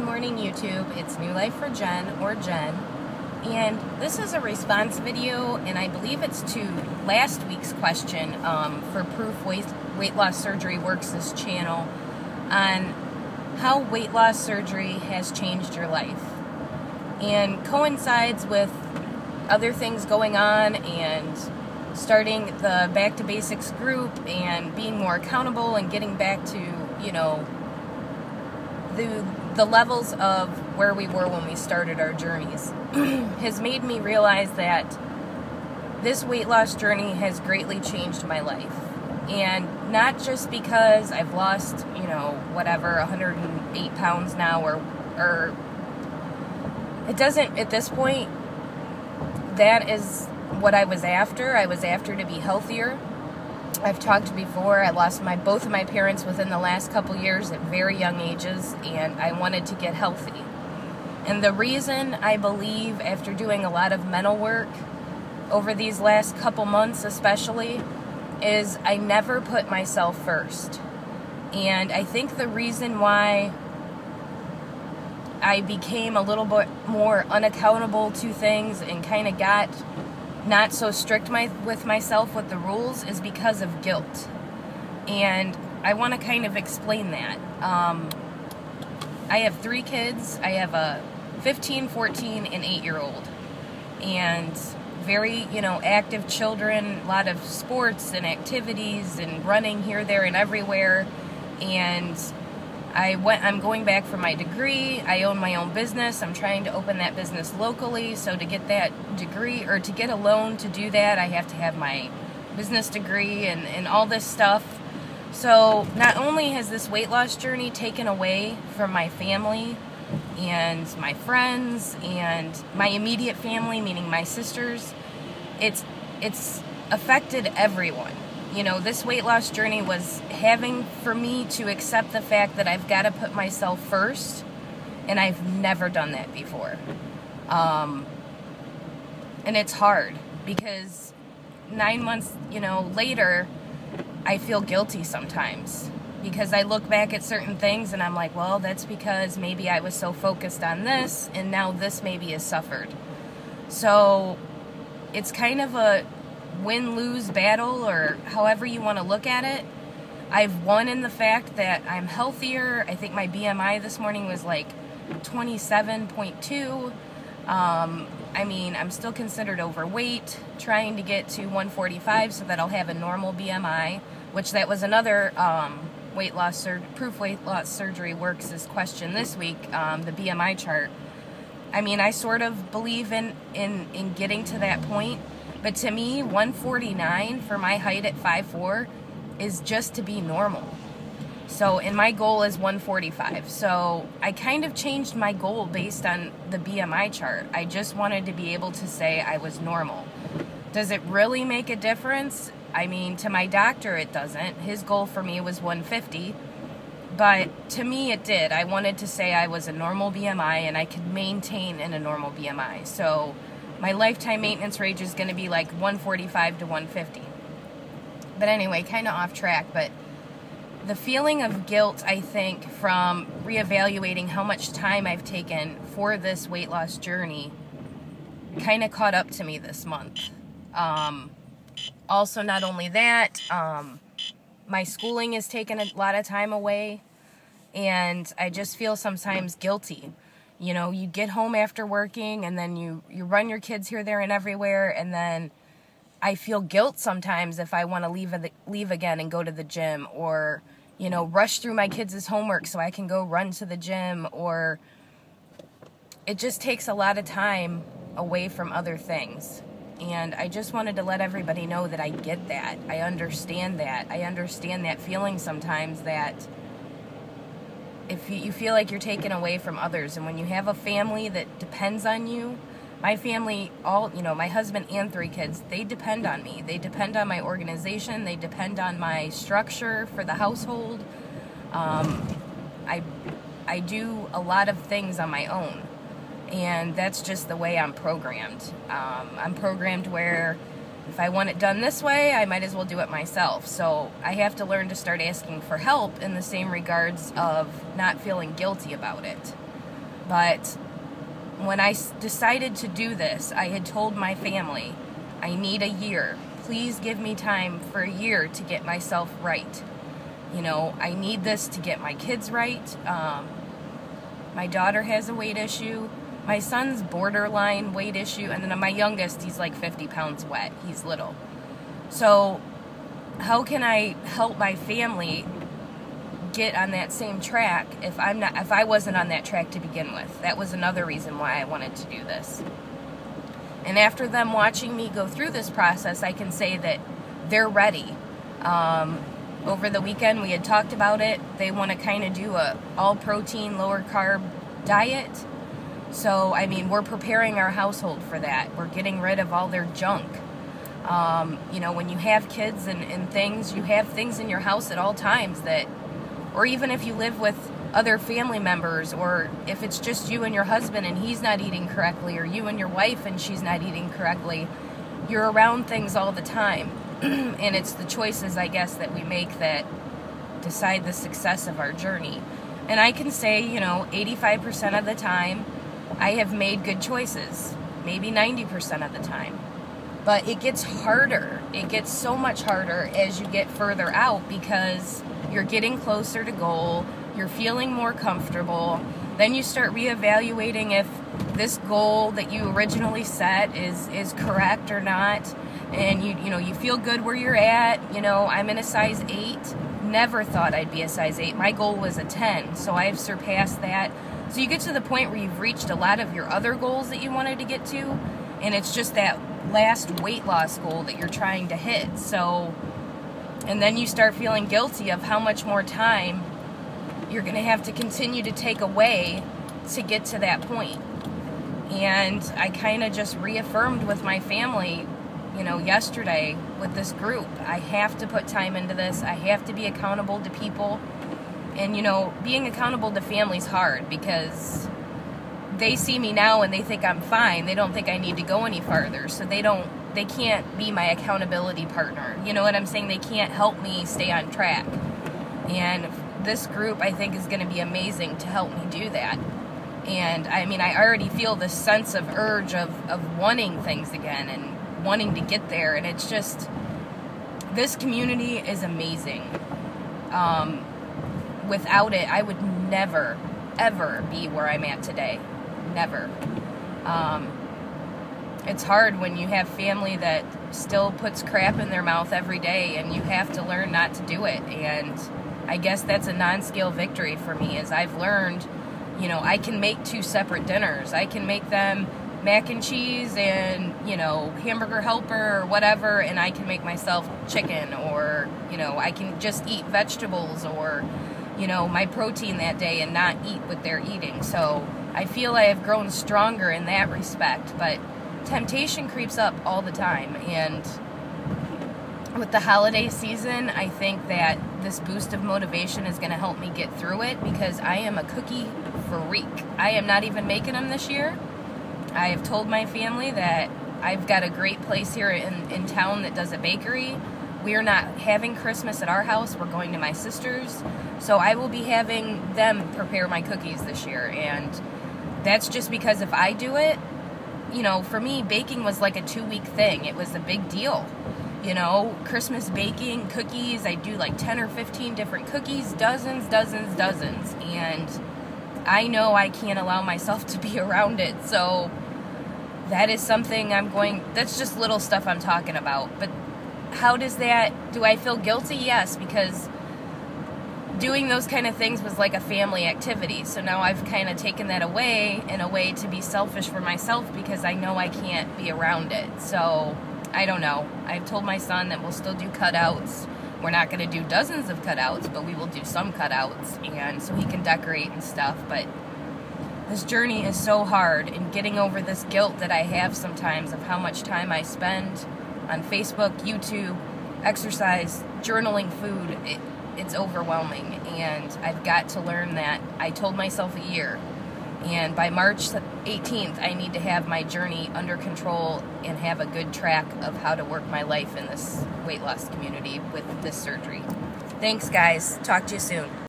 Good morning, YouTube. It's New Life for Jen, or Jen, and this is a response video, and I believe it's to last week's question for Proof Weight Loss Surgery Works' channel on how weight loss surgery has changed your life, and coincides with other things going on and starting the Back to Basics group and being more accountable and getting back to, you know, the levels of where we were when we started our journeys has made me realize that this weight loss journey has greatly changed my life. And not just because I've lost, you know, whatever, 108 pounds now, or it doesn't, at this point, that is what I was after. I was after to be healthier. I've talked before, I lost both of my parents within the last couple years at very young ages, and I wanted to get healthy. And the reason I believe, after doing a lot of mental work over these last couple months especially, is I never put myself first. And I think the reason why I became a little bit more unaccountable to things and kind of got not so strict with myself with the rules is because of guilt. And I want to kind of explain that. I have 3 kids. I have a 15, 14, and 8-year-old. And very, you know, active children, a lot of sports and activities and running here, there, and everywhere. And I'm going back for my degree. I own my own business. I'm trying to open that business locally. So to get that degree, or to get a loan to do that, I have to have my business degree and all this stuff. So not only has this weight loss journey taken away from my family and my friends and my immediate family, meaning my sisters, it's affected everyone. You know, this weight loss journey was having for me to accept the fact that I've got to put myself first, and I've never done that before. And it's hard because 9 months, you know, later, I feel guilty sometimes because I look back at certain things and I'm like, well, that's because maybe I was so focused on this and now this maybe has suffered. So it's kind of a win-lose battle, or however you want to look at it. I've won in the fact that I'm healthier. I think my BMI this morning was like 27.2. I mean, I'm still considered overweight, trying to get to 145 so that I'll have a normal BMI, which that was another Proof Weight Loss Surgery Works' question this week, the BMI chart. I mean, I sort of believe in getting to that point. But to me, 149 for my height at 5'4" is just to be normal. So, and my goal is 145. So I kind of changed my goal based on the BMI chart. I just wanted to be able to say I was normal. Does it really make a difference? I mean, to my doctor, it doesn't. His goal for me was 150. But to me, it did. I wanted to say I was a normal BMI and I could maintain in a normal BMI. So my lifetime maintenance range is going to be like 145 to 150. But anyway, kind of off track, but the feeling of guilt, I think, from reevaluating how much time I've taken for this weight loss journey kind of caught up to me this month. Also, not only that, my schooling has taken a lot of time away, and I just feel sometimes guilty. You know, you get home after working, and then you run your kids here, there, and everywhere, and then I feel guilt sometimes if I want to leave again and go to the gym, or, you know, rush through my kids' homework so I can go run to the gym, or it just takes a lot of time away from other things. And I just wanted to let everybody know that I get that. I understand that. I understand that feeling sometimes, that if you feel like you're taken away from others, and when you have a family that depends on you, my family, my husband and 3 kids, they depend on me. They depend on my organization. They depend on my structure for the household. I do a lot of things on my own, and that's just the way I'm programmed. I'm programmed where if I want it done this way, I might as well do it myself. So I have to learn to start asking for help in the same regards of not feeling guilty about it. But when I decided to do this, I had told my family, I need a year. Please give me time for a year to get myself right. You know, I need this to get my kids right. My daughter has a weight issue. My son's borderline weight issue. And then my youngest, he's like 50 pounds wet. He's little. So how can I help my family get on that same track if I wasn't on that track to begin with? That was another reason why I wanted to do this. And after them watching me go through this process, I can say that they're ready. Over the weekend, we had talked about it. They want to kind of do a all-protein, lower-carb diet. So, I mean, we're preparing our household for that. We're getting rid of all their junk. You know, when you have kids and things, you have things in your house at all times that, or even if you live with other family members, or if it's just you and your husband and he's not eating correctly, or you and your wife and she's not eating correctly, you're around things all the time. And it's the choices, I guess, that we make that decide the success of our journey. And I can say, you know, 85% of the time, I have made good choices. Maybe 90% of the time. But it gets harder. It gets so much harder as you get further out, because you're getting closer to goal. You're feeling more comfortable. Then you start reevaluating if this goal that you originally set is correct or not. And you know, you feel good where you're at. You know, I'm in a size 8. Never thought I'd be a size 8. My goal was a 10, so I've surpassed that. So you get to the point where you've reached a lot of your other goals that you wanted to get to, and it's just that last weight loss goal that you're trying to hit. So, and then you start feeling guilty of how much more time you're going to have to continue to take away to get to that point. And I kind of just reaffirmed with my family, you know, yesterday with this group, I have to put time into this. I have to be accountable to people. And, you know, being accountable to family's hard, because they see me now and they think I'm fine. They don't think I need to go any farther. So they can't be my accountability partner. You know what I'm saying? They can't help me stay on track. And this group, I think, is going to be amazing to help me do that. And, I mean, I already feel this sense of urge of wanting things again and wanting to get there. And it's just, this community is amazing. Without it, I would never, ever be where I'm at today. Never. It's hard when you have family that still puts crap in their mouth every day, and you have to learn not to do it. And I guess that's a non-scale victory for me, is I've learned, you know, I can make 2 separate dinners. I can make them mac and cheese and, you know, hamburger helper or whatever, and I can make myself chicken, or, you know, I can just eat vegetables, or, you know, my protein that day and not eat what they're eating. So I feel I have grown stronger in that respect, but temptation creeps up all the time. And with the holiday season, I think that this boost of motivation is going to help me get through it, because I am a cookie freak. I am not even making them this year. I have told my family that I've got a great place here in town that does a bakery. We are not having Christmas at our house. We're going to my sister's. So I will be having them prepare my cookies this year. And that's just because if I do it, you know, for me, baking was like a 2-week thing. It was a big deal. You know, Christmas baking, cookies, I do like 10 or 15 different cookies, dozens. And I know I can't allow myself to be around it. So that is something that's just little stuff I'm talking about. But how does that, do I feel guilty? Yes, because doing those kind of things was like a family activity. So now I've kind of taken that away in a way to be selfish for myself, because I know I can't be around it. So I don't know. I've told my son that we'll still do cutouts. We're not going to do dozens of cutouts, but we will do some cutouts, and so he can decorate and stuff. But this journey is so hard, and getting over this guilt that I have sometimes of how much time I spend on Facebook, YouTube, exercise, journaling, food, it's overwhelming. And I've got to learn that. I told myself a year, and by March 18th, I need to have my journey under control and have a good track of how to work my life in this weight loss community with this surgery. Thanks, guys. Talk to you soon.